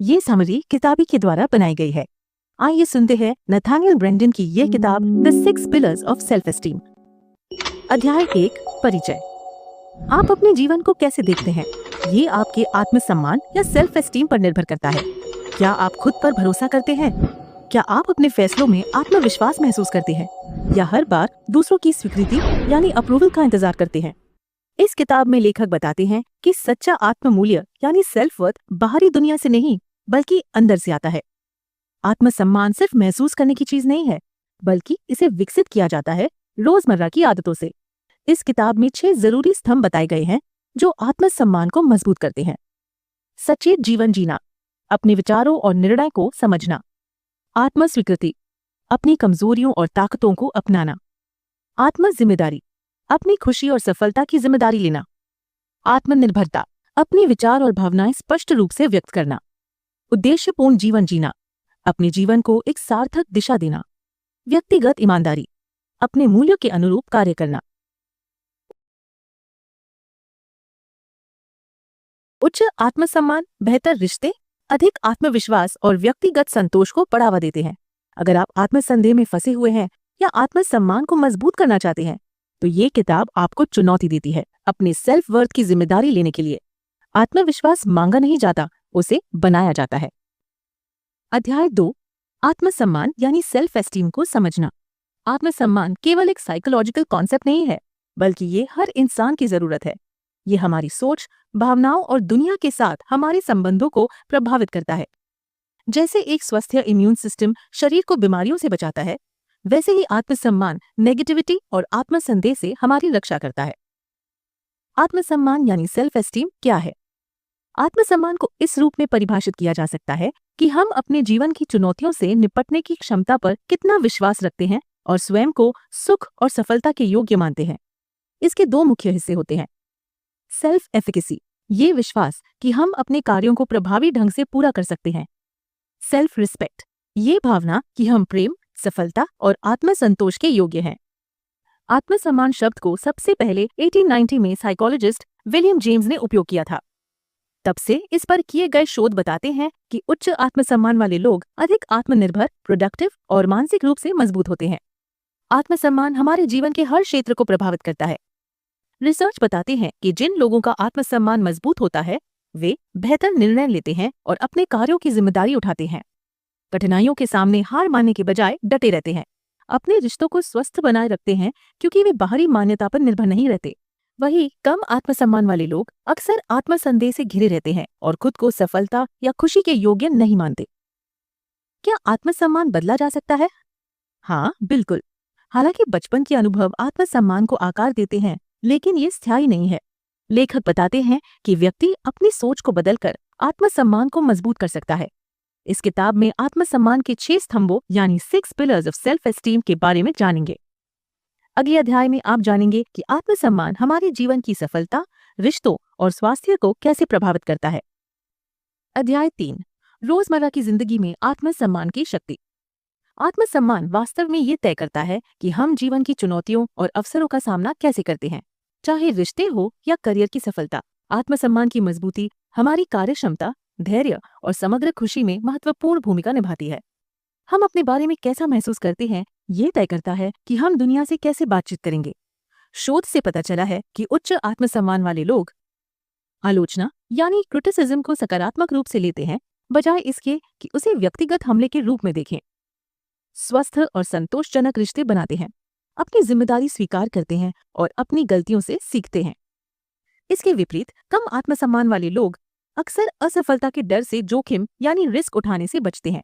ये समरी किताबी के द्वारा बनाई गई है। आइए सुनते हैं नथानियल ब्रेंडन की ये किताब the 6 pillars of self esteem. अध्याय 1 परिचय। आप अपने जीवन को कैसे देखते हैं, ये आपके आत्मसम्मान या सेल्फ एस्टीम पर निर्भर करता है। क्या आप खुद पर भरोसा करते हैं? क्या आप अपने फैसलों में आत्मविश्वास महसूस करते हैं, या हर बार दूसरों की स्वीकृति यानी अप्रूवल का इंतजार करते हैं? इस किताब में लेखक बताते हैं कि सच्चा आत्ममूल्य यानी सेल्फ वर्थ बाहरी दुनिया से नहीं बल्कि अंदर से आता है। आत्मसम्मान सिर्फ महसूस करने की चीज नहीं है, बल्कि इसे विकसित किया जाता है रोजमर्रा की आदतों से। इस किताब में 6 जरूरी स्तंभ बताए गए हैं जो आत्मसम्मान को मजबूत करते हैं। सचेत जीवन जीना, अपने विचारों और निर्णय को समझना। आत्म स्वीकृति, अपनी कमजोरियों और ताकतों को अपनाना। आत्म जिम्मेदारी, अपनी खुशी और सफलता की जिम्मेदारी लेना। आत्मनिर्भरता, अपने विचार और भावनाएं स्पष्ट रूप से व्यक्त करना। उद्देश्यपूर्ण जीवन जीना, अपने जीवन को एक सार्थक दिशा देना। व्यक्तिगत ईमानदारी, अपने मूल्यों के अनुरूप कार्य करना। उच्च आत्मसम्मान बेहतर रिश्ते, अधिक आत्मविश्वास और व्यक्तिगत संतोष को बढ़ावा देते हैं। अगर आप आत्मसंदेह में फंसे हुए हैं या आत्मसम्मान को मजबूत करना चाहते हैं, तो ये किताब आपको चुनौती देती है अपने सेल्फ वर्थ की जिम्मेदारी लेने के लिए। आत्मविश्वास मांगा नहीं जाता, उसे बनाया जाता है। अध्याय 2 आत्मसम्मान यानी सेल्फ एस्टीम को समझना। आत्मसम्मान केवल एक साइकोलॉजिकल कॉन्सेप्ट नहीं है, बल्कि ये हर इंसान की जरूरत है। ये हमारी सोच, भावनाओं और दुनिया के साथ हमारे संबंधों को प्रभावित करता है। जैसे एक स्वस्थ इम्यून सिस्टम शरीर को बीमारियों से बचाता है, वैसे ही आत्मसम्मान नेगेटिविटी और आत्मसंदेह से हमारी रक्षा करता है। आत्मसम्मान यानी सेल्फ एस्टीम क्या है? आत्मसम्मान को इस रूप में परिभाषित किया जा सकता है कि हम अपने जीवन की चुनौतियों से निपटने की क्षमता पर कितना विश्वास रखते हैं और स्वयं को सुख और सफलता के योग्य मानते हैं। इसके 2 मुख्य हिस्से होते हैं। सेल्फ एफिकेसी, ये विश्वास कि हम अपने कार्यों को प्रभावी ढंग से पूरा कर सकते हैं। सेल्फ रिस्पेक्ट, ये भावना कि हम प्रेम, सफलता और आत्मसंतोष के योग्य हैं। आत्मसम्मान शब्द को सबसे पहले 1890 में साइकोलॉजिस्ट विलियम जेम्स ने उपयोग किया था। तब से इस पर किए गए शोध बताते हैं कि उच्च आत्मसम्मान वाले लोग अधिक आत्मनिर्भर, प्रोडक्टिव और मानसिक रूप से मजबूत होते हैं। आत्मसम्मान हमारे जीवन के हर क्षेत्र को प्रभावित करता है। रिसर्च बताते हैं कि जिन लोगों का आत्मसम्मान मजबूत होता है, वे बेहतर निर्णय लेते हैं और अपने कार्यों की जिम्मेदारी उठाते हैं। कठिनाइयों के सामने हार मानने के बजाय डटे रहते हैं। अपने रिश्तों को स्वस्थ बनाए रखते हैं क्योंकि वे बाहरी मान्यता पर निर्भर नहीं रहते। वहीं कम आत्मसम्मान वाले लोग अक्सर आत्मसंदेह से घिरे रहते हैं और खुद को सफलता या खुशी के योग्य नहीं मानते। क्या आत्मसम्मान बदला जा सकता है? हाँ, बिल्कुल। हालांकि बचपन के अनुभव आत्मसम्मान को आकार देते हैं, लेकिन ये स्थायी नहीं है। लेखक बताते हैं कि व्यक्ति अपनी सोच को बदलकर आत्मसम्मान को मजबूत कर सकता है। इस किताब में आत्मसम्मान के 6 स्तंभों यानी 6 पिलर्स ऑफ सेल्फ एस्टीम के बारे में जानेंगे। अगले अध्याय में आप जानेंगे कि आत्मसम्मान हमारे जीवन की सफलता, रिश्तों और स्वास्थ्य को कैसे प्रभावित करता है। अध्याय 3 रोजमर्रा की जिंदगी में आत्मसम्मान की शक्ति। आत्मसम्मान वास्तव में ये तय करता है कि हम जीवन की चुनौतियों और अवसरों का सामना कैसे करते हैं, चाहे रिश्ते हो या करियर की सफलता। आत्मसम्मान की मजबूती हमारी कार्यक्षमता, धैर्य और समग्र खुशी में महत्वपूर्ण भूमिका निभाती है। हम अपने बारे में कैसा महसूस करते हैं, ये तय करता है कि हम दुनिया से कैसे बातचीत करेंगे। शोध से पता चला है कि उच्च आत्मसम्मान वाले लोग आलोचना यानी क्रिटिसिज्म को सकारात्मक रूप से लेते हैं, बजाय इसके कि उसे व्यक्तिगत हमले के रूप में देखें। स्वस्थ और संतोषजनक रिश्ते बनाते हैं, अपनी जिम्मेदारी स्वीकार करते हैं और अपनी गलतियों से सीखते हैं। इसके विपरीत कम आत्मसम्मान वाले लोग अक्सर असफलता के डर से जोखिम यानी रिस्क उठाने से बचते हैं,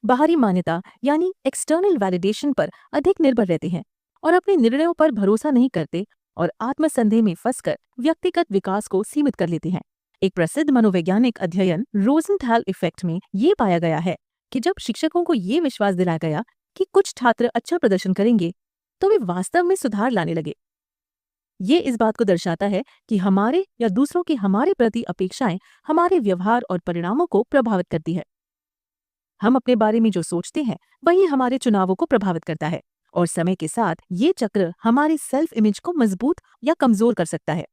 बाहरी मान्यता यानी एक्सटर्नल वैलिडेशन पर अधिक निर्भर रहते हैं और अपने निर्णयों पर भरोसा नहीं करते और आत्मसंदेह में फंसकर व्यक्तिगत विकास को सीमित कर लेते हैं। एक प्रसिद्ध मनोवैज्ञानिक अध्ययन रोजेंथैल इफेक्ट में ये पाया गया है कि जब शिक्षकों को ये विश्वास दिलाया गया कि कुछ छात्र अच्छा प्रदर्शन करेंगे, तो वे वास्तव में सुधार लाने लगे। ये इस बात को दर्शाता है कि हमारे या दूसरों की हमारे प्रति अपेक्षाएं हमारे व्यवहार और परिणामों को प्रभावित करती है। हम अपने बारे में जो सोचते हैं, वही हमारे चुनावों को प्रभावित करता है और समय के साथ ये चक्र हमारे सेल्फ इमेज को मजबूत या कमजोर कर सकता है।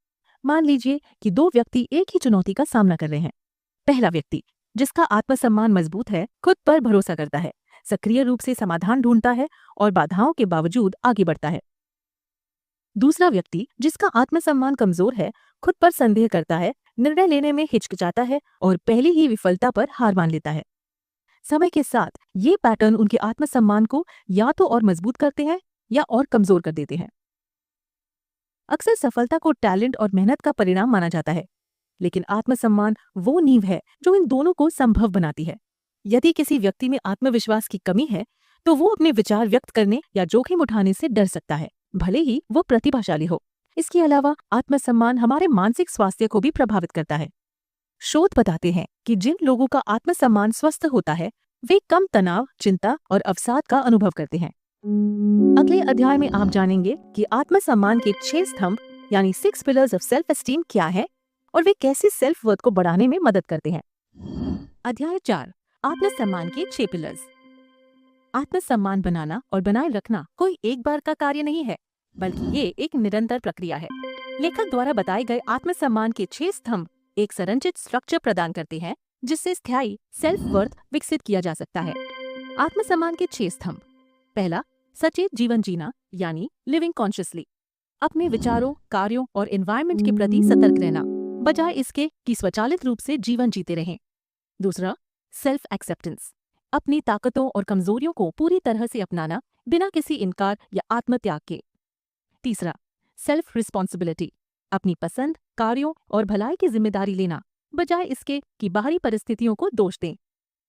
मान लीजिए कि 2 व्यक्ति एक ही चुनौती का सामना कर रहे हैं। पहला व्यक्ति जिसका आत्मसम्मान मजबूत है, खुद पर भरोसा करता है, सक्रिय रूप से समाधान ढूंढता है और बाधाओं के बावजूद आगे बढ़ता है। दूसरा व्यक्ति जिसका आत्मसम्मान कमजोर है, खुद पर संदेह करता है, निर्णय लेने में हिचकिचाता है और पहली ही विफलता पर हार मान लेता है। समय के साथ ये पैटर्न उनके आत्मसम्मान को या तो और मजबूत करते हैं या और कमजोर कर देते हैं। अक्सर सफलता को टैलेंट और मेहनत का परिणाम माना जाता है, लेकिन आत्मसम्मान वो नींव है जो इन दोनों को संभव बनाती है। यदि किसी व्यक्ति में आत्मविश्वास की कमी है, तो वो अपने विचार व्यक्त करने या जोखिम उठाने से डर सकता है, भले ही वो प्रतिभाशाली हो। इसके अलावा आत्मसम्मान हमारे मानसिक स्वास्थ्य को भी प्रभावित करता है। शोध बताते हैं कि जिन लोगों का आत्मसम्मान स्वस्थ होता है, वे कम तनाव, चिंता और अवसाद का अनुभव करते हैं। अगले अध्याय में आप जानेंगे कि आत्मसम्मान के 6 स्तंभ यानी 6 पिलर्स ऑफ सेल्फ एस्टीम क्या है और वे कैसे सेल्फ वर्थ को बढ़ाने में मदद करते हैं। अध्याय 4, आत्मसम्मान के 6 पिलर्स। आत्मसम्मान बनाना और बनाए रखना कोई एक बार का कार्य नहीं है, बल्कि ये एक निरंतर प्रक्रिया है। लेखक द्वारा बताए गए आत्मसम्मान के 6 स्तंभ एक संरचित स्ट्रक्चर प्रदान करते हैं, जिससे स्थायी सेल्फ वर्थ विकसित किया जा सकता है। आत्मसम्मान के 6 स्तंभ। पहला, सचेत जीवन जीना यानी लिविंग कॉन्शियसली। अपने विचारों, कार्यों और एनवायरनमेंट के प्रति सतर्क रहना, बजाय इसके कि स्वचालित रूप से जीवन जीते रहें। दूसरा, सेल्फ एक्सेप्टेंस। अपनी ताकतों और कमजोरियों को पूरी तरह से अपनाना, बिना किसी इनकार या आत्मत्याग के। तीसरा, सेल्फ रिस्पॉन्सिबिलिटी। अपनी पसंद, कार्यों और भलाई की जिम्मेदारी लेना, बजाय इसके कि बाहरी परिस्थितियों को दोष दें।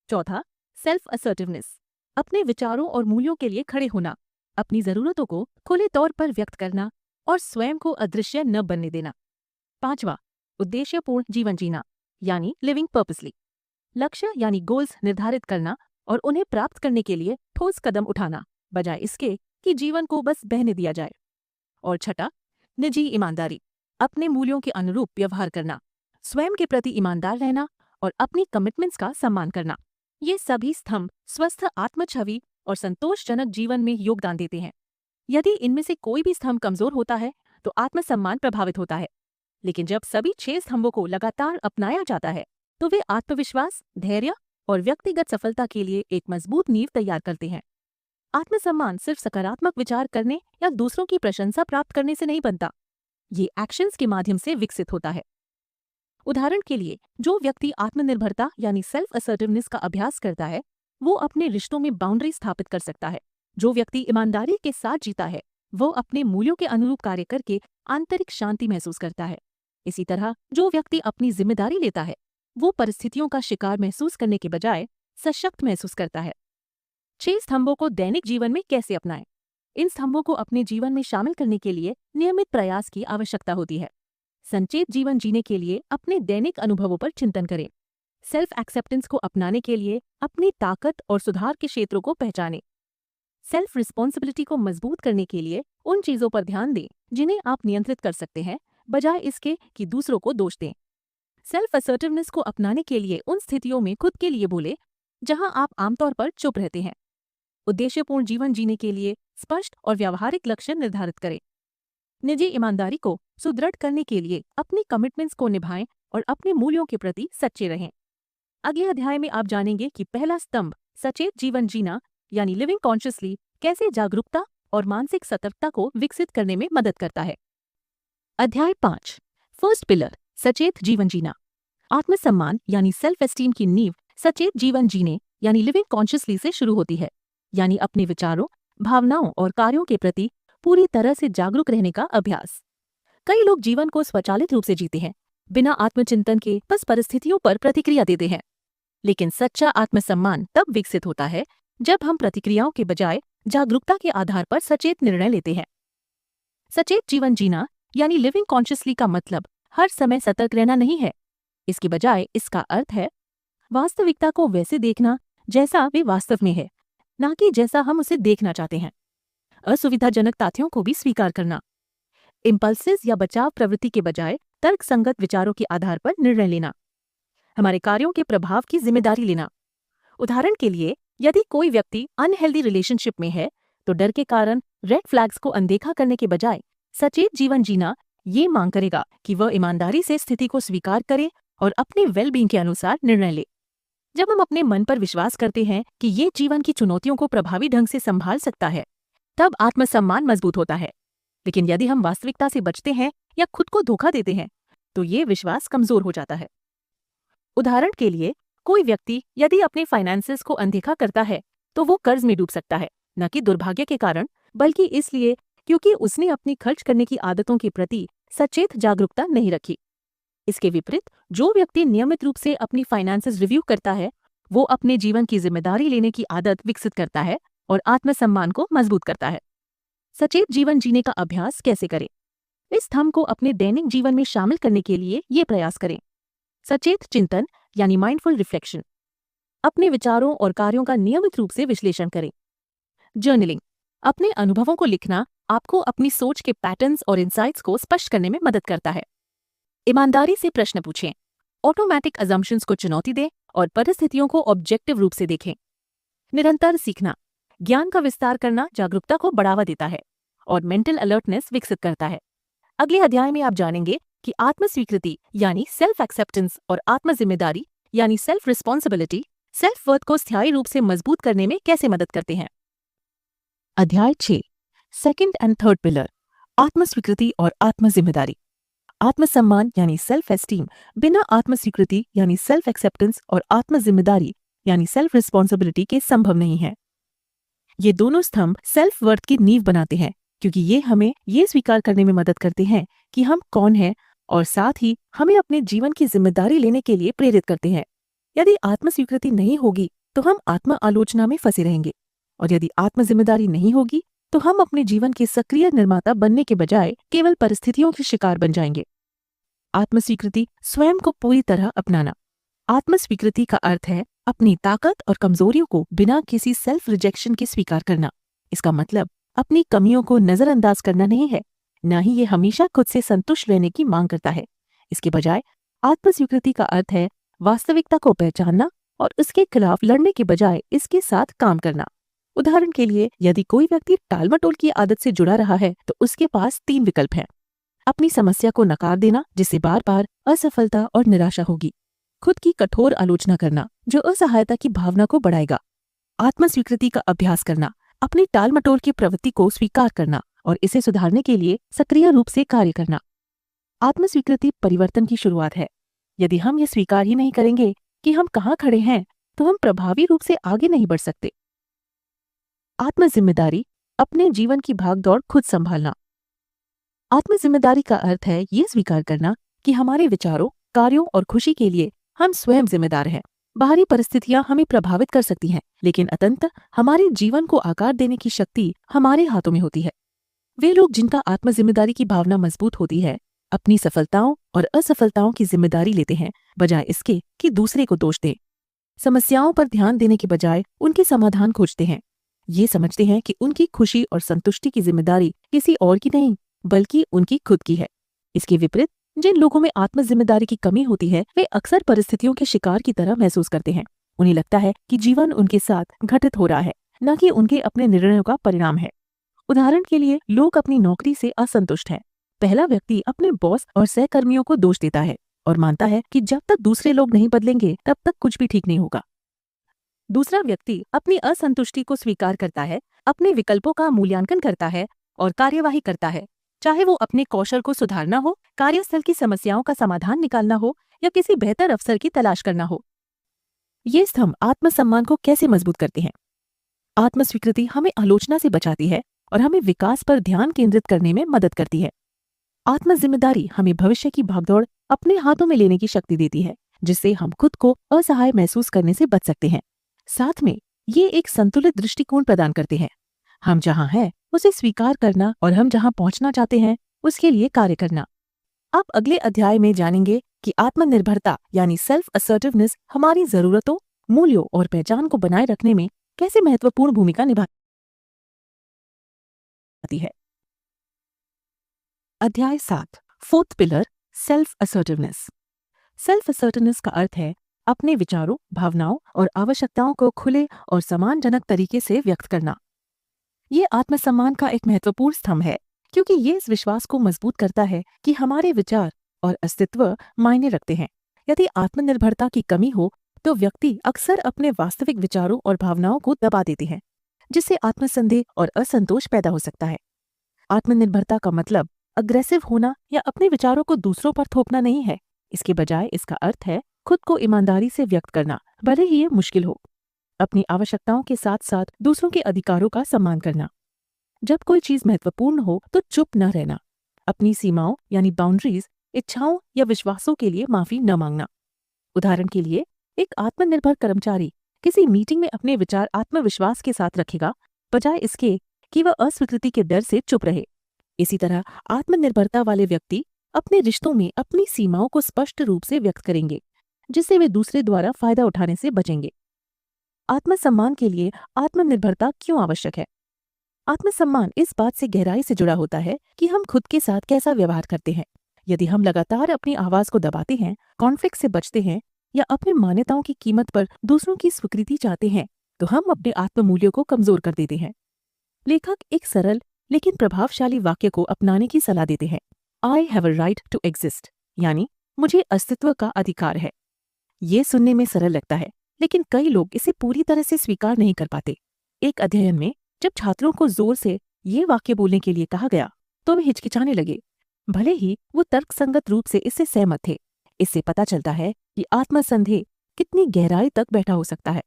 चौथा, सेल्फ असर्टिवनेस। अपने विचारों और मूल्यों के लिए खड़े होना, अपनी जरूरतों को खुले तौर पर व्यक्त करना और स्वयं को अदृश्य न बनने देना। पांचवा, उद्देश्यपूर्ण जीवन जीना यानी लिविंग पर्पसली। लक्ष्य यानी गोल्स निर्धारित करना और उन्हें प्राप्त करने के लिए ठोस कदम उठाना, बजाय इसके कि जीवन को बस बहने दिया जाए। और छठा, निजी ईमानदारी। अपने मूल्यों के अनुरूप व्यवहार करना, स्वयं के प्रति ईमानदार रहना और अपनी कमिटमेंट्स का सम्मान करना। ये सभी स्तंभ स्वस्थ आत्मछवि और संतोषजनक जीवन में योगदान देते हैं। यदि इनमें से कोई भी स्तंभ कमजोर होता है, तो आत्मसम्मान प्रभावित होता है। लेकिन जब सभी 6 स्तंभों को लगातार अपनाया जाता है, तो वे आत्मविश्वास, धैर्य और व्यक्तिगत सफलता के लिए एक मजबूत नींव तैयार करते हैं। आत्मसम्मान सिर्फ सकारात्मक विचार करने या दूसरों की प्रशंसा प्राप्त करने से नहीं बनता, ये एक्शंस के माध्यम से विकसित होता है। उदाहरण के लिए, जो व्यक्ति आत्मनिर्भरता यानी सेल्फ असर्टिवनेस का अभ्यास करता है, वो अपने रिश्तों में बाउंड्री स्थापित कर सकता है। जो व्यक्ति ईमानदारी के साथ जीता है, वो अपने मूल्यों के अनुरूप कार्य करके आंतरिक शांति महसूस करता है। इसी तरह जो व्यक्ति अपनी जिम्मेदारी लेता है, वो परिस्थितियों का शिकार महसूस करने के बजाय सशक्त महसूस करता है। 6 स्तंभों को दैनिक जीवन में कैसे अपनाएं? इन स्तंभों को अपने जीवन में शामिल करने के लिए नियमित प्रयास की आवश्यकता होती है। संचेत जीवन जीने के लिए अपने दैनिक अनुभवों पर चिंतन करें। सेल्फ एक्सेप्टेंस को अपनाने के लिए अपनी ताकत और सुधार के क्षेत्रों को पहचानें। सेल्फ रिस्पॉन्सिबिलिटी को मजबूत करने के लिए उन चीजों पर ध्यान दें जिन्हें आप नियंत्रित कर सकते हैं, बजाय इसके कि दूसरों को दोष दें। सेल्फ असर्टिवनेस को अपनाने के लिए उन स्थितियों में खुद के लिए बोले जहां आप आमतौर पर चुप रहते हैं। उद्देश्यपूर्ण जीवन जीने के लिए स्पष्ट और व्यावहारिक लक्ष्य निर्धारित करें। निजी ईमानदारी को सुदृढ़ करने के लिए अपनी कमिटमेंट्स को निभाएं और अपने मूल्यों के प्रति सच्चे रहें। अगले अध्याय में आप जानेंगे कि पहला स्तंभ सचेत जीवन जीना यानी लिविंग कॉन्शियसली कैसे जागरूकता और मानसिक सतर्कता को विकसित करने में मदद करता है। अध्याय 5, फर्स्ट पिलर, सचेत जीवन जीना। आत्मसम्मान यानी सेल्फ एस्टीम की नींव सचेत जीवन जीने यानी लिविंग कॉन्शियसली से शुरू होती है, यानी अपने विचारों, भावनाओं और कार्यों के प्रति पूरी तरह से जागरूक रहने का अभ्यास। कई लोग जीवन को स्वचालित रूप से जीते हैं, बिना आत्मचिंतन के बस परिस्थितियों पर प्रतिक्रिया देते हैं। लेकिन सच्चा आत्मसम्मान तब विकसित होता है जब हम प्रतिक्रियाओं के बजाय जागरूकता के आधार पर सचेत निर्णय लेते हैं। सचेत जीवन जीना यानी लिविंग कॉन्शियसली का मतलब हर समय सतर्क रहना नहीं है। इसके बजाय इसका अर्थ है वास्तविकता को वैसे देखना जैसा वे वास्तव में है, ना कि जैसा हम उसे देखना चाहते हैं। असुविधाजनक तथ्यों को भी स्वीकार करना। इम्पल्सिस या बचाव प्रवृत्ति के बजाय तर्कसंगत विचारों के आधार पर निर्णय लेना। हमारे कार्यों के प्रभाव की जिम्मेदारी लेना। उदाहरण के लिए, यदि कोई व्यक्ति अनहेल्दी रिलेशनशिप में है, तो डर के कारण रेड फ्लैग्स को अनदेखा करने के बजाय सचेत जीवन जीना ये मांग करेगा कि वह ईमानदारी से स्थिति को स्वीकार करे और अपने वेलबींग के अनुसार निर्णय ले। जब हम अपने मन पर विश्वास करते हैं कि ये जीवन की चुनौतियों को प्रभावी ढंग से संभाल सकता है, तब आत्मसम्मान मजबूत होता है। लेकिन यदि हम वास्तविकता से बचते हैं या खुद को धोखा देते हैं, तो ये विश्वास कमजोर हो जाता है। उदाहरण के लिए, कोई व्यक्ति यदि अपने फाइनेंसेस को अनदेखा करता है, तो वो कर्ज में डूब सकता है, न कि दुर्भाग्य के कारण, बल्कि इसलिए क्योंकि उसने अपनी खर्च करने की आदतों के प्रति सचेत जागरूकता नहीं रखी। इसके विपरीत, जो व्यक्ति नियमित रूप से अपनी फाइनेंसेस रिव्यू करता है, वो अपने जीवन की जिम्मेदारी लेने की आदत विकसित करता है और आत्मसम्मान को मजबूत करता है। सचेत जीवन जीने का अभ्यास कैसे करें? इस स्तंभ को अपने दैनिक जीवन में शामिल करने के लिए ये प्रयास करें। सचेत चिंतन यानी माइंडफुल रिफ्लेक्शन। अपने विचारों और कार्यों का नियमित रूप से विश्लेषण करें। जर्नलिंग। अपने अनुभवों को लिखना आपको अपनी सोच के पैटर्न्स और इंसाइट्स को स्पष्ट करने में मदद करता है। ईमानदारी से प्रश्न पूछें। ऑटोमेटिक अजम्पशंस को चुनौती दें और परिस्थितियों को ऑब्जेक्टिव रूप से देखें। निरंतर सीखना। ज्ञान का विस्तार करना जागरूकता को बढ़ावा देता है और मेंटल अलर्टनेस विकसित करता है। अगले अध्याय में आप जानेंगे कि आत्म स्वीकृति यानी सेल्फ एक्सेप्टेंस और आत्म जिम्मेदारी यानी सेल्फ रिस्पॉन्सिबिलिटी सेल्फ वर्थ को स्थायी रूप से मजबूत करने में कैसे मदद करते हैं। अध्याय 6, सेकंड एंड थर्ड पिलर, आत्म स्वीकृति और आत्म जिम्मेदारी। आत्मसम्मान यानी सेल्फ एस्टीम बिना आत्म स्वीकृति यानी सेल्फ एक्सेप्टेंस और आत्म जिम्मेदारी यानी सेल्फ रिस्पॉन्सिबिलिटी के संभव नहीं है। ये दोनों स्तंभ सेल्फ वर्थ की नींव बनाते हैं, क्योंकि ये हमें ये स्वीकार करने में मदद करते हैं कि हम कौन हैं और साथ ही हमें अपने जीवन की जिम्मेदारी लेने के लिए प्रेरित करते हैं। यदि आत्म स्वीकृति नहीं होगी तो हम आत्म आलोचना में फंसे रहेंगे, और यदि आत्म जिम्मेदारी नहीं होगी तो हम अपने जीवन के सक्रिय निर्माता बनने के बजाय केवल परिस्थितियों के शिकार बन जाएंगे। आत्म स्वीकृति स्वयं को पूरी तरह अपनाना। आत्म स्वीकृति का अर्थ है अपनी ताकत और कमजोरियों को बिना किसी सेल्फ रिजेक्शन के स्वीकार करना। इसका मतलब अपनी कमियों को नजरअंदाज करना नहीं है, न ही ये हमेशा खुद से संतुष्ट रहने की मांग करता है। इसके बजाय आत्म स्वीकृति का अर्थ है वास्तविकता को पहचानना और उसके खिलाफ लड़ने के बजाय इसके साथ काम करना। उदाहरण के लिए, यदि कोई व्यक्ति टालमटोल की आदत से जुड़ा रहा है तो उसके पास 3 विकल्प हैं। अपनी समस्या को नकार देना, जिससे बार बार असफलता और निराशा होगी। खुद की कठोर आलोचना करना, जो असहायता की भावना को बढ़ाएगा। आत्म स्वीकृति का अभ्यास करना, अपनी टालमटोल की प्रवृत्ति को स्वीकार करना और इसे सुधारने के लिए सक्रिय रूप से कार्य करना। आत्म स्वीकृति परिवर्तन की शुरुआत है। यदि हम ये स्वीकार ही नहीं करेंगे कि हम कहाँ खड़े हैं, तो हम प्रभावी रूप से आगे नहीं बढ़ सकते। आत्म जिम्मेदारी, अपने जीवन की भागदौड़ खुद संभालना। आत्म जिम्मेदारी का अर्थ है ये स्वीकार करना कि हमारे विचारों, कार्यों और खुशी के लिए हम स्वयं जिम्मेदार हैं। बाहरी परिस्थितियां हमें प्रभावित कर सकती हैं, लेकिन अंततः हमारे जीवन को आकार देने की शक्ति हमारे हाथों में होती है। वे लोग जिनका आत्म जिम्मेदारी की भावना मजबूत होती है, अपनी सफलताओं और असफलताओं की जिम्मेदारी लेते हैं, बजाय इसके कि दूसरे को दोष दें। समस्याओं पर ध्यान देने के बजाय उनके समाधान खोजते हैं। ये समझते हैं कि उनकी खुशी और संतुष्टि की जिम्मेदारी किसी और की नहीं, बल्कि उनकी खुद की है। इसके विपरीत, जिन लोगों में आत्म जिम्मेदारी की कमी होती है, वे अक्सर परिस्थितियों के शिकार की तरह महसूस करते हैं। उन्हें लगता है कि जीवन उनके साथ घटित हो रहा है, न कि उनके अपने निर्णयों का परिणाम है। उदाहरण के लिए, लोग अपनी नौकरी से असंतुष्ट हैं। पहला व्यक्ति अपने बॉस और सहकर्मियों को दोष देता है और मानता है कि जब तक दूसरे लोग नहीं बदलेंगे तब तक कुछ भी ठीक नहीं होगा। दूसरा व्यक्ति अपनी असंतुष्टि को स्वीकार करता है, अपने विकल्पों का मूल्यांकन करता है और कार्यवाही करता है, चाहे वो अपने कौशल को सुधारना हो, कार्यस्थल की समस्याओं का समाधान निकालना हो या किसी बेहतर अवसर की तलाश करना हो। ये स्तंभ आत्मसम्मान को कैसे मजबूत करते हैं? आत्म स्वीकृति हमें आलोचना से बचाती है और हमें विकास पर ध्यान केंद्रित करने में मदद करती है। आत्म जिम्मेदारी हमें भविष्य की भागदौड़ अपने हाथों में लेने की शक्ति देती है, जिससे हम खुद को असहाय महसूस करने से बच सकते हैं। साथ में ये एक संतुलित दृष्टिकोण प्रदान करते हैं। हम जहाँ हैं उसे स्वीकार करना और हम जहाँ पहुँचना चाहते हैं उसके लिए कार्य करना। आप अगले अध्याय में जानेंगे कि आत्मनिर्भरता यानी सेल्फ असर्टिवनेस हमारी जरूरतों, मूल्यों और पहचान को बनाए रखने में कैसे महत्वपूर्ण भूमिका निभाती है। अध्याय 7, fourth pillar, self assertiveness. Self assertiveness का अर्थ है अपने विचारों, भावनाओं और आवश्यकताओं को खुले और सम्मानजनक तरीके से व्यक्त करना। ये आत्मसम्मान का एक महत्वपूर्ण स्तंभ है, क्योंकि ये इस विश्वास को मजबूत करता है कि हमारे विचार और अस्तित्व मायने रखते हैं। यदि आत्मनिर्भरता की कमी हो तो व्यक्ति अक्सर अपने वास्तविक विचारों और भावनाओं को दबा देते हैं, जिससे आत्मसंदेह और असंतोष पैदा हो सकता है। आत्मनिर्भरता का मतलब अग्रेसिव होना या अपने विचारों को दूसरों पर थोपना नहीं है। इसके बजाय इसका अर्थ है खुद को ईमानदारी से व्यक्त करना, भले ही ये मुश्किल हो। अपनी आवश्यकताओं के साथ साथ दूसरों के अधिकारों का सम्मान करना। जब कोई चीज महत्वपूर्ण हो तो चुप न रहना। अपनी सीमाओं यानी बाउंड्रीज, इच्छाओं या विश्वासों के लिए माफी न मांगना। उदाहरण के लिए, एक आत्मनिर्भर कर्मचारी किसी मीटिंग में अपने विचार आत्मविश्वास के साथ रखेगा, बजाय इसके कि वह अस्वीकृति के डर से चुप रहे। इसी तरह आत्मनिर्भरता वाले व्यक्ति अपने रिश्तों में अपनी सीमाओं को स्पष्ट रूप से व्यक्त करेंगे, जिससे वे दूसरे द्वारा फायदा उठाने से बचेंगे। आत्मसम्मान के लिए आत्मनिर्भरता क्यों आवश्यक है? आत्मसम्मान इस बात से गहराई से जुड़ा होता है कि हम खुद के साथ कैसा व्यवहार करते हैं। यदि हम लगातार अपनी आवाज को दबाते हैं, कॉन्फ्लिक्ट से बचते हैं या अपनी मान्यताओं की कीमत पर दूसरों की स्वीकृति चाहते हैं, तो हम अपने आत्ममूल्यों को कमजोर कर देते हैं। लेखक एक सरल लेकिन प्रभावशाली वाक्य को अपनाने की सलाह देते हैं। I have a right to exist, यानी मुझे अस्तित्व का अधिकार है। ये सुनने में सरल लगता है, लेकिन कई लोग इसे पूरी तरह से स्वीकार नहीं कर पाते। एक अध्ययन में जब छात्रों को जोर से ये वाक्य बोलने के लिए कहा गया, तो वे हिचकिचाने लगे, भले ही वो तर्कसंगत रूप से इससे सहमत थे। इससे पता चलता है कि आत्मसंदेह कितनी गहराई तक बैठा हो सकता है।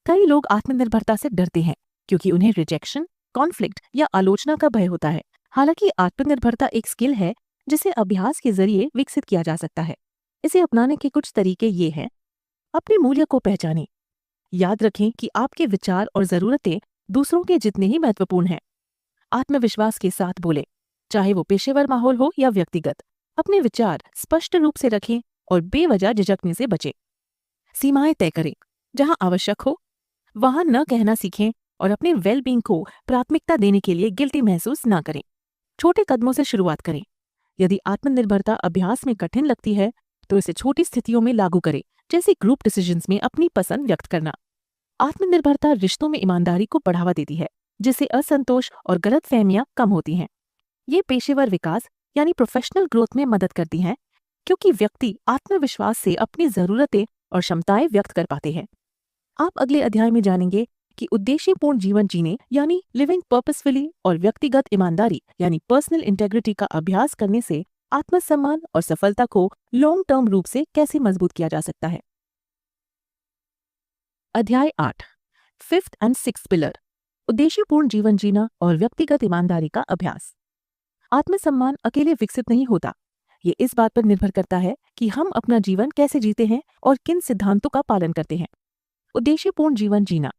कई लोग आत्मनिर्भरता से डरते हैं क्योंकि उन्हें रिजेक्शन, कॉन्फ्लिक्ट या आलोचना का भय होता है। हालांकि आत्मनिर्भरता एक स्किल है जिसे अभ्यास के जरिए विकसित किया जा सकता है। इसे अपनाने के कुछ तरीके ये हैं। अपने मूल्य को पहचानें। याद रखें कि आपके विचार और जरूरतें दूसरों के जितने ही महत्वपूर्ण हैं। आत्मविश्वास के साथ बोलें, चाहे वो पेशेवर माहौल हो या व्यक्तिगत। अपने विचार स्पष्ट रूप से रखें और बेवजह झिझकने से बचें। सीमाएं तय करें। जहां आवश्यक हो वहां न कहना सीखें और अपने वेलबींग को प्राथमिकता देने के लिए गिल्टी महसूस न करें। छोटे कदमों से शुरुआत करें। यदि आत्मनिर्भरता अभ्यास में कठिन लगती है, तो इसे छोटी स्थितियों में लागू करें, जैसे ग्रुप डिसीजंस में अपनी पसंद व्यक्त करना। आत्मनिर्भरता रिश्तों में ईमानदारी को बढ़ावा देती है, जिससे असंतोष और गलतफहमियां कम होती हैं। ये पेशेवर विकास यानी प्रोफेशनल ग्रोथ में मदद करती हैं, क्योंकि व्यक्ति आत्मविश्वास से अपनी जरूरतें और क्षमताएं व्यक्त कर पाते हैं। आप अगले अध्याय में जानेंगे कि उद्देश्यपूर्ण जीवन जीने यानी लिविंग पर्पसफुली और व्यक्तिगत ईमानदारी यानी पर्सनल इंटेग्रिटी का अभ्यास करने से आत्मसम्मान और सफलता को लॉन्ग टर्म रूप से कैसे मजबूत किया जा सकता है। अध्याय 8, 5th एंड 6th पिलर, उद्देश्यपूर्ण जीवन जीना और व्यक्तिगत ईमानदारी का अभ्यास। आत्मसम्मान अकेले विकसित नहीं होता। ये इस बात पर निर्भर करता है कि हम अपना जीवन कैसे जीते हैं और किन सिद्धांतों का पालन करते हैं। उद्देश्यपूर्ण जीवन जीना।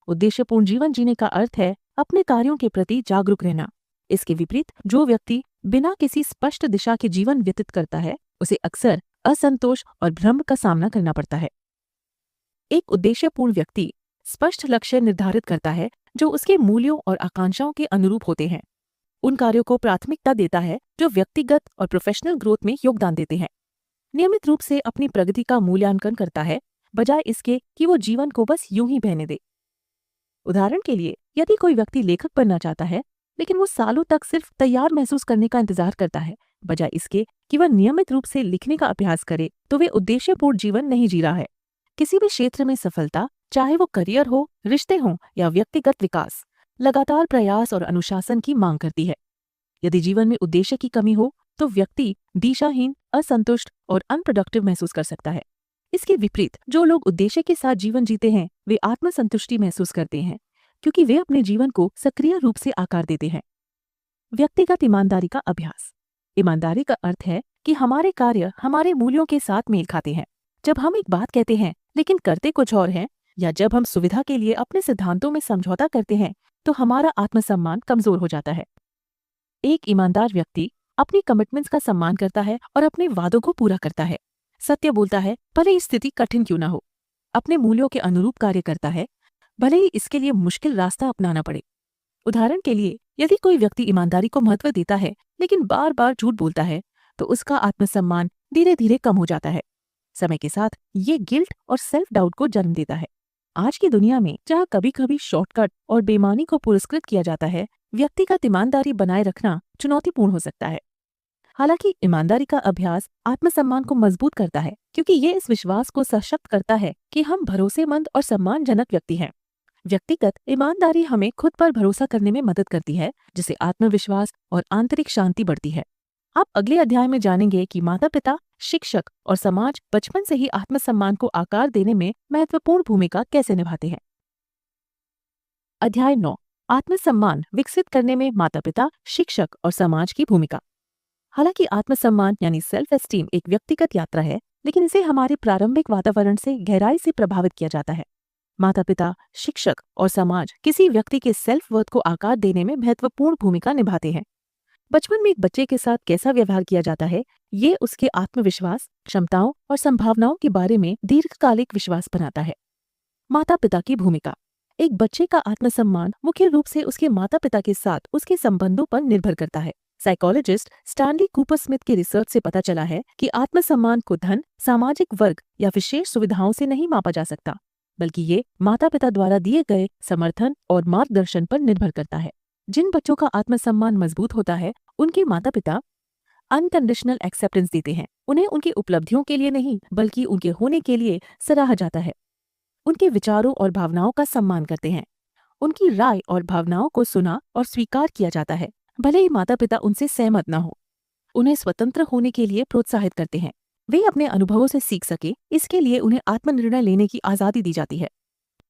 उद्देश्यपूर्ण जीवन जीने का अर्थ है अपने कार्यों के प्रति जागरूक रहना। इसके विपरीत जो व्यक्ति बिना किसी स्पष्ट दिशा के जीवन व्यतीत करता है, उसे अक्सर असंतोष और भ्रम का सामना करना पड़ता है। एक उद्देश्यपूर्ण व्यक्ति स्पष्ट लक्ष्य निर्धारित करता है जो उसके मूल्यों और आकांक्षाओं के अनुरूप होते हैं। उन कार्यों को प्राथमिकता देता है जो व्यक्तिगत और प्रोफेशनल ग्रोथ में योगदान देते हैं। नियमित रूप से अपनी प्रगति का मूल्यांकन करता है, बजाय इसके कि वो जीवन को बस यूं ही बहने दे। उदाहरण के लिए, यदि कोई व्यक्ति लेखक बनना चाहता है, लेकिन वो सालों तक सिर्फ तैयार महसूस करने का इंतजार करता है, बजाय इसके कि वह नियमित रूप से लिखने का अभ्यास करे, तो वे उद्देश्यपूर्ण जीवन नहीं जी रहा है। किसी भी क्षेत्र में सफलता, चाहे वो करियर हो, रिश्ते हों या व्यक्तिगत विकास, लगातार प्रयास और अनुशासन की मांग करती है। यदि जीवन में उद्देश्य की कमी हो, तो व्यक्ति दिशाहीन, असंतुष्ट और अनप्रोडक्टिव महसूस कर सकता है। इसके विपरीत जो लोग उद्देश्य के साथ जीवन जीते हैं, वे आत्मसंतुष्टि महसूस करते हैं, क्योंकि वे अपने जीवन को सक्रिय रूप से आकार देते हैं। व्यक्तिगत ईमानदारी का अभ्यास। ईमानदारी का अर्थ है कि हमारे कार्य हमारे मूल्यों के साथ मेल खाते हैं। जब हम एक बात कहते हैं लेकिन करते कुछ और हैं, या जब हम सुविधा के लिए अपने सिद्धांतों में समझौता करते हैं, तो हमारा आत्मसम्मान कमजोर हो जाता है। एक ईमानदार व्यक्ति अपनी कमिटमेंट्स का सम्मान करता है और अपने वादों को पूरा करता है। सत्य बोलता है, भले ही स्थिति कठिन क्यों ना हो। अपने मूल्यों के अनुरूप कार्य करता है, भले ही इसके लिए मुश्किल रास्ता अपनाना पड़े। उदाहरण के लिए, यदि कोई व्यक्ति ईमानदारी को महत्व देता है लेकिन बार बार झूठ बोलता है, तो उसका आत्मसम्मान धीरे धीरे कम हो जाता है। समय के साथ ये गिल्ट और सेल्फ डाउट को जन्म देता है। आज की दुनिया में जहाँ कभी कभी शॉर्टकट और बेईमानी को पुरस्कृत किया जाता है, व्यक्तिगत ईमानदारी बनाए रखना चुनौतीपूर्ण हो सकता है। हालांकि ईमानदारी का अभ्यास आत्मसम्मान को मजबूत करता है, क्योंकि ये इस विश्वास को सशक्त करता है कि हम भरोसेमंद और सम्मानजनक व्यक्ति हैं। व्यक्तिगत ईमानदारी हमें खुद पर भरोसा करने में मदद करती है, जिससे आत्मविश्वास और आंतरिक शांति बढ़ती है। आप अगले अध्याय में जानेंगे कि माता-पिता, शिक्षक और समाज बचपन से ही आत्मसम्मान को आकार देने में महत्वपूर्ण भूमिका कैसे निभाते हैं। अध्याय 9, आत्मसम्मान विकसित करने में माता-पिता, शिक्षक और समाज की भूमिका। हालांकि आत्मसम्मान यानी सेल्फ एस्टीम एक व्यक्तिगत यात्रा है, लेकिन इसे हमारे प्रारंभिक वातावरण से गहराई से प्रभावित किया जाता है। माता-पिता, शिक्षक और समाज किसी व्यक्ति के सेल्फ वर्थ को आकार देने में महत्वपूर्ण भूमिका निभाते हैं। बचपन में एक बच्चे के साथ कैसा व्यवहार किया जाता है, ये उसके आत्मविश्वास, क्षमताओं और संभावनाओं के बारे में दीर्घकालिक विश्वास बनाता है। माता-पिता की भूमिका। एक बच्चे का आत्मसम्मान मुख्य रूप से उसके माता-पिता के साथ उसके संबंधों पर निर्भर करता है। साइकोलॉजिस्ट स्टैनली कूपर स्मिथ के रिसर्च से पता चला है कि आत्मसम्मान को धन, सामाजिक वर्ग या विशेष सुविधाओं से नहीं मापा जा सकता, बल्कि ये माता-पिता द्वारा दिए गए समर्थन और मार्गदर्शन पर निर्भर करता है। जिन बच्चों का आत्मसम्मान मजबूत होता है, उनके माता-पिता अनकंडीशनल एक्सेप्टेंस देते हैं। उन्हें उनकी उपलब्धियों के लिए नहीं, बल्कि उनके होने के लिए सराहा जाता है। उनके विचारों और भावनाओं का सम्मान करते हैं। उनकी राय और भावनाओं को सुना और स्वीकार किया जाता है, भले ही माता-पिता उनसे सहमत न हो। उन्हें स्वतंत्र होने के लिए प्रोत्साहित करते हैं। वे अपने अनुभवों से सीख सके, इसके लिए उन्हें आत्मनिर्णय लेने की आजादी दी जाती है।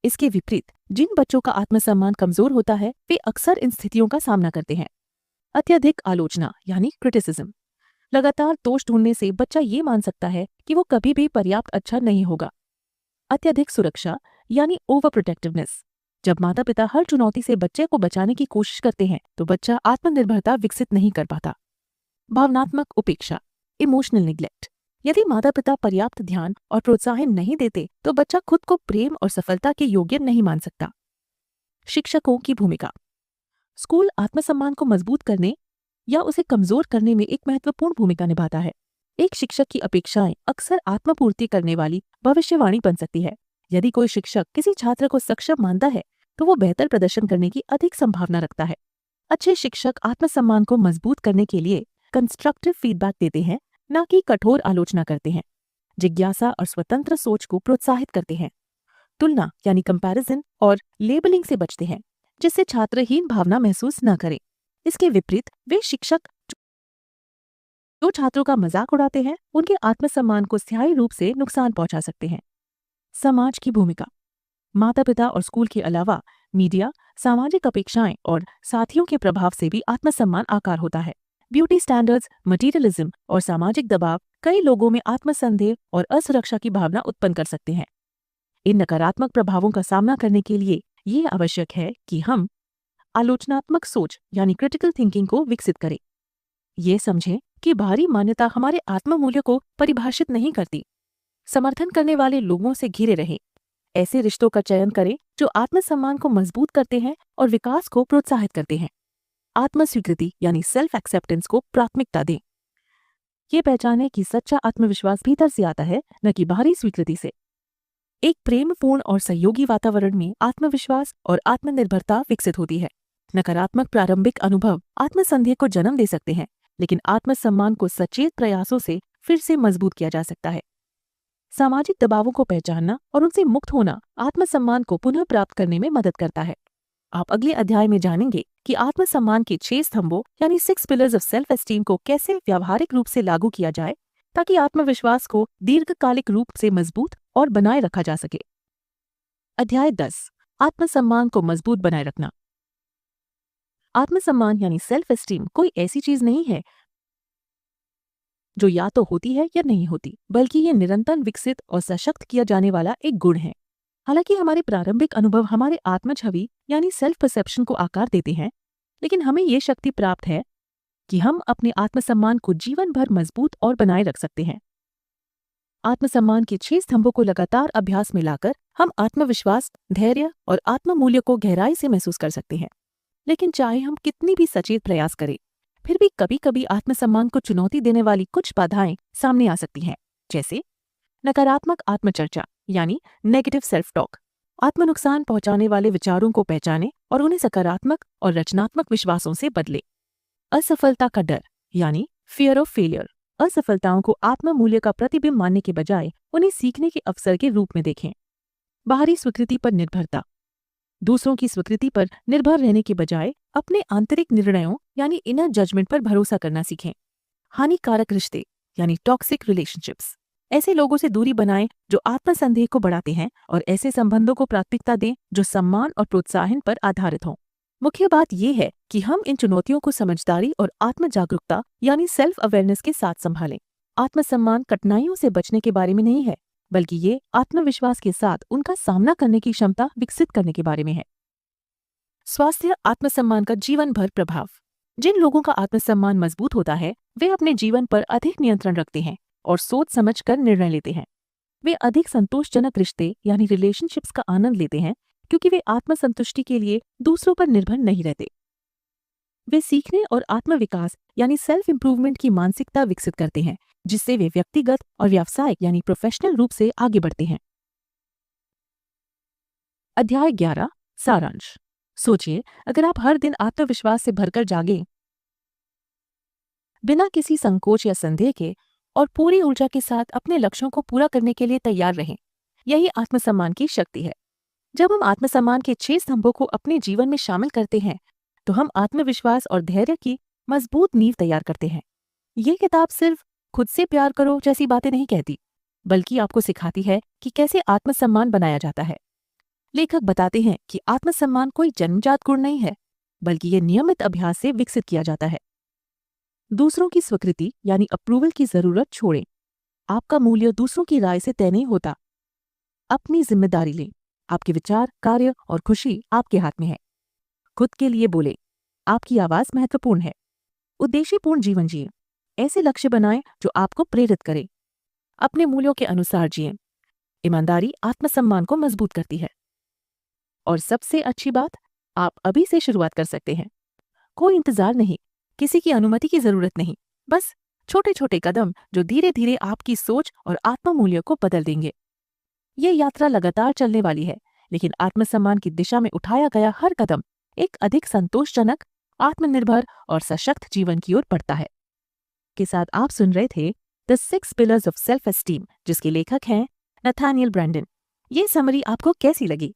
इसके विपरीत जिन बच्चों का आत्मसम्मान कमजोर होता है, वे अक्सर इन स्थितियों का सामना करते हैं। अत्यधिक आलोचना यानी क्रिटिसिज्म। लगातार दोष ढूंढने से बच्चा ये मान सकता है कि वो कभी भी पर्याप्त अच्छा नहीं होगा। अत्यधिक सुरक्षा यानी ओवर प्रोटेक्टिवनेस। जब माता पिता हर चुनौती से बच्चे को बचाने की कोशिश करते हैं, तो बच्चा आत्मनिर्भरता विकसित नहीं कर पाता। भावनात्मक उपेक्षा, इमोशनल निग्लेक्ट। यदि माता पिता पर्याप्त ध्यान और प्रोत्साहन नहीं देते, तो बच्चा खुद को प्रेम और सफलता के योग्य नहीं मान सकता। शिक्षकों की भूमिका। स्कूल आत्मसम्मान को मजबूत करने या उसे कमजोर करने में एक महत्वपूर्ण भूमिका निभाता है। एक शिक्षक की अपेक्षाएं अक्सर आत्मपूर्ति करने वाली भविष्यवाणी बन सकती है। यदि कोई शिक्षक किसी छात्र को सक्षम मानता है, तो वो बेहतर प्रदर्शन करने की अधिक संभावना रखता है। अच्छे शिक्षक आत्मसम्मान को मजबूत करने के लिए कंस्ट्रक्टिव फीडबैक देते हैं, न कि कठोर आलोचना करते हैं। जिज्ञासा और स्वतंत्र सोच को प्रोत्साहित करते हैं। तुलना यानी कंपैरिजन और लेबलिंग से बचते हैं, जिससे छात्र हीन भावना महसूस न करें। इसके विपरीत वे शिक्षक जो छात्रों का मजाक उड़ाते हैं, उनके आत्मसम्मान को स्थायी रूप से नुकसान पहुंचा सकते हैं। समाज की भूमिका। माता पिता और स्कूल के अलावा मीडिया, सामाजिक अपेक्षाएं और साथियों के प्रभाव से भी आत्मसम्मान आकार होता है। ब्यूटी स्टैंडर्ड्स, मटीरियलिज्म और सामाजिक दबाव कई लोगों में आत्मसंदेह और असुरक्षा की भावना उत्पन्न कर सकते हैं। इन नकारात्मक प्रभावों का सामना करने के लिए ये आवश्यक है कि हम आलोचनात्मक सोच यानी क्रिटिकल थिंकिंग को विकसित करें। ये समझें कि बाहरी मान्यता हमारे आत्ममूल्य को परिभाषित नहीं करती। समर्थन करने वाले लोगों से घिरे रहें। ऐसे रिश्तों का चयन करें जो आत्मसम्मान को मजबूत करते हैं और विकास को प्रोत्साहित करते हैं। आत्मस्वीकृति यानी सेल्फ एक्सेप्टेंस को प्राथमिकता दें। ये पहचानें कि सच्चा आत्मविश्वास भीतर से आता है, न कि बाहरी स्वीकृति से। एक प्रेमपूर्ण और सहयोगी वातावरण में आत्मविश्वास और आत्मनिर्भरता विकसित होती है। नकारात्मक प्रारंभिक अनुभव आत्मसंदेह को जन्म दे सकते हैं, लेकिन आत्मसम्मान को सचेत प्रयासों से फिर से मजबूत किया जा सकता है। सामाजिक दबावों को पहचानना और उनसे मुक्त होना आत्मसम्मान को पुनः प्राप्त करने में मदद करता है। आप अगले अध्याय में जानेंगे कि आत्मसम्मान के 6 स्तंभों यानी 6 पिलर्स ऑफ सेल्फ एस्टीम को कैसे व्यावहारिक रूप से लागू किया जाए, ताकि आत्मविश्वास को दीर्घकालिक रूप से मजबूत और बनाए रखा जा सके। अध्याय 10, आत्मसम्मान को मजबूत बनाए रखना। आत्मसम्मान यानी सेल्फ एस्टीम कोई ऐसी चीज नहीं है जो या तो होती है या नहीं होती, बल्कि ये निरंतर विकसित और सशक्त किया जाने वाला एक गुण है। हालांकि हमारे प्रारंभिक अनुभव हमारे आत्मछवि यानी सेल्फ परसेप्शन को आकार देते हैं, लेकिन हमें ये शक्ति प्राप्त है कि हम अपने आत्मसम्मान को जीवन भर मजबूत और बनाए रख सकते हैं। आत्मसम्मान के 6 स्तंभों को लगातार अभ्यास में लाकर हम आत्मविश्वास, धैर्य और आत्ममूल्य को गहराई से महसूस कर सकते हैं। लेकिन चाहे हम कितनी भी सचेत प्रयास करें, फिर भी कभी कभी आत्मसम्मान को चुनौती देने वाली कुछ बाधाएं सामने आ सकती हैं, जैसे नकारात्मक आत्मचर्चा यानी नेगेटिव सेल्फ टॉक। आत्मनुकसान पहुंचाने वाले विचारों को पहचानें और उन्हें सकारात्मक और रचनात्मक विश्वासों से बदलें। असफलता का डर यानी फियर ऑफ फेलियर, असफलताओं को आत्म मूल्य का प्रतिबिंब मानने के बजाय उन्हें सीखने के अवसर के रूप में देखें। बाहरी स्वीकृति पर निर्भरता, दूसरों की स्वीकृति पर निर्भर रहने के बजाय अपने आंतरिक निर्णयों यानी इनर जजमेंट पर भरोसा करना सीखें। हानिकारक रिश्ते यानी टॉक्सिक रिलेशनशिप्स, ऐसे लोगों से दूरी बनाएं जो आत्मसंदेह को बढ़ाते हैं और ऐसे संबंधों को प्राथमिकता दें जो सम्मान और प्रोत्साहन पर आधारित हों। मुख्य बात यह है कि हम इन चुनौतियों को समझदारी और आत्म जागरूकता यानी सेल्फ अवेयरनेस के साथ संभालें। आत्मसम्मान कठिनाइयों से बचने के बारे में नहीं है, बल्कि ये आत्मविश्वास के साथ उनका सामना करने की क्षमता विकसित करने के बारे में है। स्वास्थ्य आत्मसम्मान का जीवन भर प्रभाव, जिन लोगों का आत्मसम्मान मजबूत होता है वे अपने जीवन पर अधिक नियंत्रण रखते हैं और सोच समझकर निर्णय लेते हैं। वे अधिक संतोषजनक रिश्ते यानी रिलेशनशिप्स का आनंद लेते हैं क्योंकि वे आत्मसंतुष्टि के लिए दूसरों पर निर्भर नहीं रहते। वे सीखने और आत्मविकास यानी सेल्फ इंप्रूवमेंट की मानसिकता विकसित करते हैं, जिससे वे व्यक्तिगत और व्यावसायिक यानी प्रोफेशनल रूप से आगे बढ़ते हैं। अध्याय 11 सारांश। सोचिए, अगर आप हर दिन आत्मविश्वास से भरकर जागें, बिना किसी संकोच या संदेह के और पूरी ऊर्जा के साथ अपने लक्ष्यों को पूरा करने के लिए तैयार रहें, यही आत्मसम्मान की शक्ति है। जब हम आत्मसम्मान के 6 स्तंभों को अपने जीवन में शामिल करते हैं तो हम आत्मविश्वास और धैर्य की मजबूत नींव तैयार करते हैं। ये किताब सिर्फ खुद से प्यार करो जैसी बातें नहीं कहती, बल्कि आपको सिखाती है कि कैसे आत्मसम्मान बनाया जाता है। लेखक बताते हैं कि आत्मसम्मान कोई जन्मजात गुण नहीं है, बल्कि ये नियमित अभ्यास से विकसित किया जाता है। दूसरों की स्वीकृति यानी अप्रूवल की जरूरत छोड़ें। आपका मूल्य दूसरों की राय से तय नहीं होता। अपनी जिम्मेदारी लें। आपके विचार, कार्य और खुशी आपके हाथ में है। खुद के लिए बोले, आपकी आवाज महत्वपूर्ण है। उद्देश्यपूर्ण जीवन जिए। ऐसे लक्ष्य बनाएं जो आपको प्रेरित करें। अपने मूल्यों के अनुसार जिए। ईमानदारी आत्मसम्मान को मजबूत करती है। और सबसे अच्छी बात, आप अभी से शुरुआत कर सकते हैं। कोई इंतजार नहीं, किसी की अनुमति की जरूरत नहीं, बस छोटे छोटे कदम जो धीरे धीरे आपकी सोच और आत्ममूल्य को बदल देंगे। ये यात्रा लगातार चलने वाली है, लेकिन आत्मसम्मान की दिशा में उठाया गया हर कदम एक अधिक संतोषजनक, आत्मनिर्भर और सशक्त जीवन की ओर बढ़ता है। के साथ आप सुन रहे थे the 6 pillars of self esteem, जिसके लेखक हैं नथानियल ब्रैंडन। ये समरी आपको कैसी लगी?